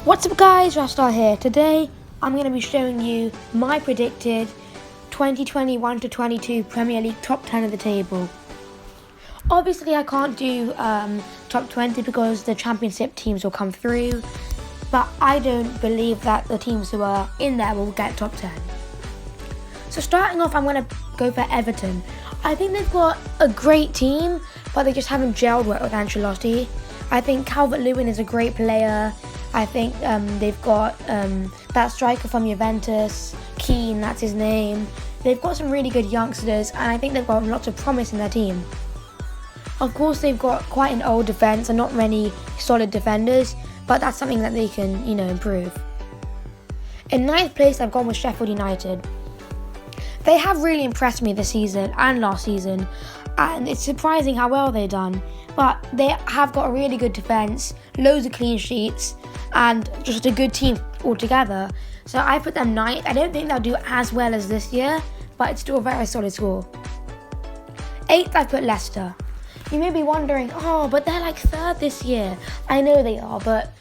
What's up guys, Rastar here. Today I'm going to be showing you my predicted 2021 to 22 Premier League top 10 of the table. Obviously I can't do top 20 because the championship teams will come through, but I don't believe that the teams who are in there will get top 10. So starting off, I'm going to go for Everton. I think they've got a great team, but they just haven't gelled well with Ancelotti. I think Calvert-Lewin is a great player. I think they've got that striker from Juventus, Keane, that's his name. They've got some really good youngsters, and I think they've got lots of promise in their team. Of course, they've got quite an old defence and not many solid defenders, but that's something that they can, improve. In 9th place, I've gone with Sheffield United. They have really impressed me this season and last season, and it's surprising how well they've done. But they have got a really good defence, loads of clean sheets, and just a good team altogether. So I put them 9th. I don't think they'll do as well as this year, but it's still a very solid score. 8th, I put Leicester. You may be wondering, but they're like 3rd this year. I know they are, but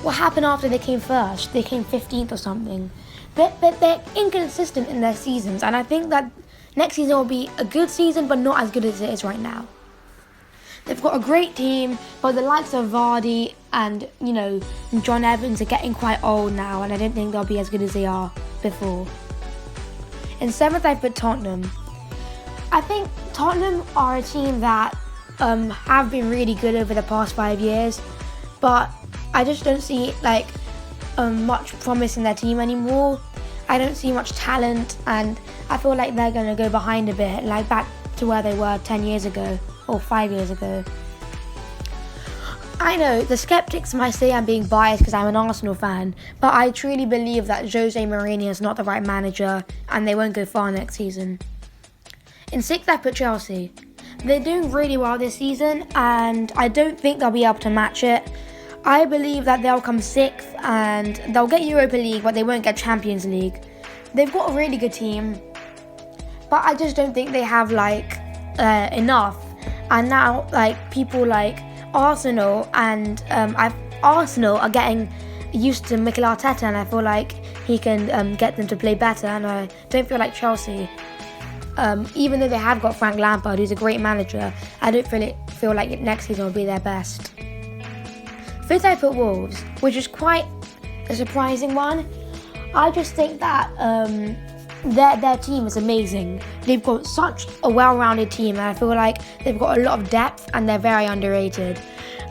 what happened after they came 1st? They came 15th or something. They're inconsistent in their seasons, and I think that next season will be a good season, but not as good as it is right now. They've got a great team, but the likes of Vardy and, John Evans are getting quite old now, and I don't think they'll be as good as they are before. In 7th, I put Tottenham. I think Tottenham are a team that have been really good over the past 5 years, but I just don't see much promise in their team anymore. I don't see much talent, and I feel like they're going to go behind a bit, like back to where they were 10 years ago or 5 years ago. I know the skeptics might say I'm being biased because I'm an Arsenal fan, but I truly believe that Jose Mourinho is not the right manager and they won't go far next season. In 6th, I put Chelsea. They're doing really well this season, and I don't think they'll be able to match it. I believe that they'll come 6th and they'll get Europa League, but they won't get Champions League. They've got a really good team, but I just don't think they have enough. And now people like Arsenal and Arsenal are getting used to Mikel Arteta, and I feel like he can get them to play better. And I don't feel like Chelsea, even though they have got Frank Lampard, who's a great manager, I don't feel like next season will be their best. 5th, I put Wolves, which is quite a surprising one. I just think that their team is amazing. They've got such a well-rounded team, and I feel like they've got a lot of depth, and they're very underrated.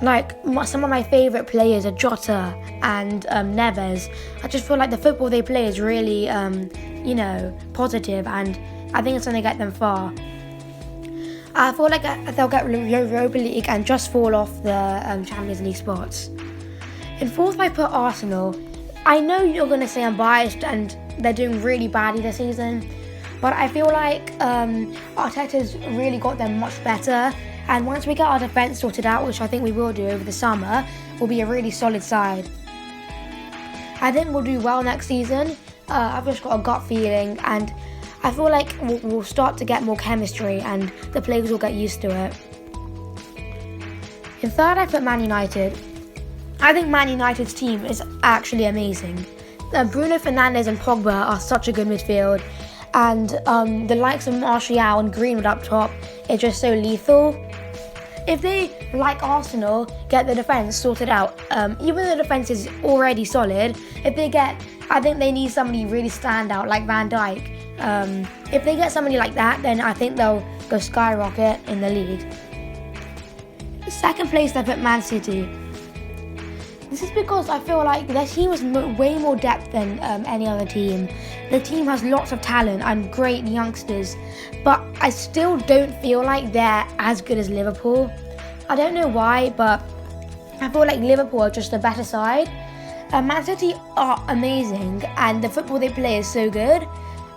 Some of my favourite players are Jota and Neves. I just feel like the football they play is really, positive, and I think it's going to get them far. I feel like they'll get Europa League and just fall off the Champions League spots. In 4th, I put Arsenal. I know you're going to say I'm biased and they're doing really badly this season, but I feel like Arteta's really got them much better, and once we get our defence sorted out, which I think we will do over the summer, we'll be a really solid side. I think we'll do well next season. I've just got a gut feeling, and I feel like we'll start to get more chemistry and the players will get used to it. In 3rd, I put Man United. I think Man United's team is actually amazing. Bruno Fernandes and Pogba are such a good midfield, and the likes of Martial and Greenwood up top is just so lethal. If they, like Arsenal, get the defence sorted out, even though the defence is already solid, I think they need somebody really stand out like Van Dijk. If they get somebody like that, then I think they'll go skyrocket in the league. 2nd place, I put Man City. This is because I feel like their team has way more depth than any other team. The team has lots of talent and great youngsters, but I still don't feel like they're as good as Liverpool. I don't know why, but I feel like Liverpool are just a better side. Man City are amazing, and the football they play is so good,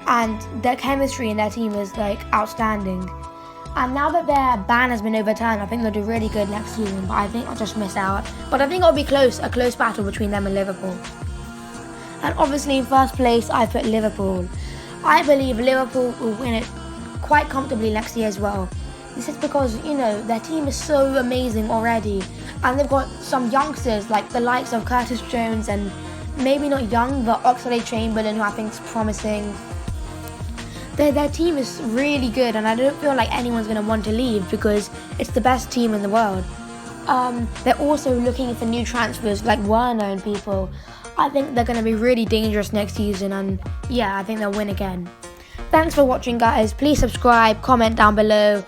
and their chemistry in their team is outstanding. And now that their ban has been overturned, I think they'll do really good next season, but I think I'll just miss out. But I think it'll be a close battle between them and Liverpool. And obviously in 1st place, I put Liverpool. I believe Liverpool will win it quite comfortably next year as well. This is because, their team is so amazing already. And they've got some youngsters like the likes of Curtis Jones and maybe not young, but Oxlade-Chamberlain, who I think is promising. Their team is really good, and I don't feel like anyone's going to want to leave because it's the best team in the world. They're also looking for new transfers like Werner and people. I think they're going to be really dangerous next season, and yeah, I think they'll win again. Thanks for watching, guys. Please subscribe, comment down below.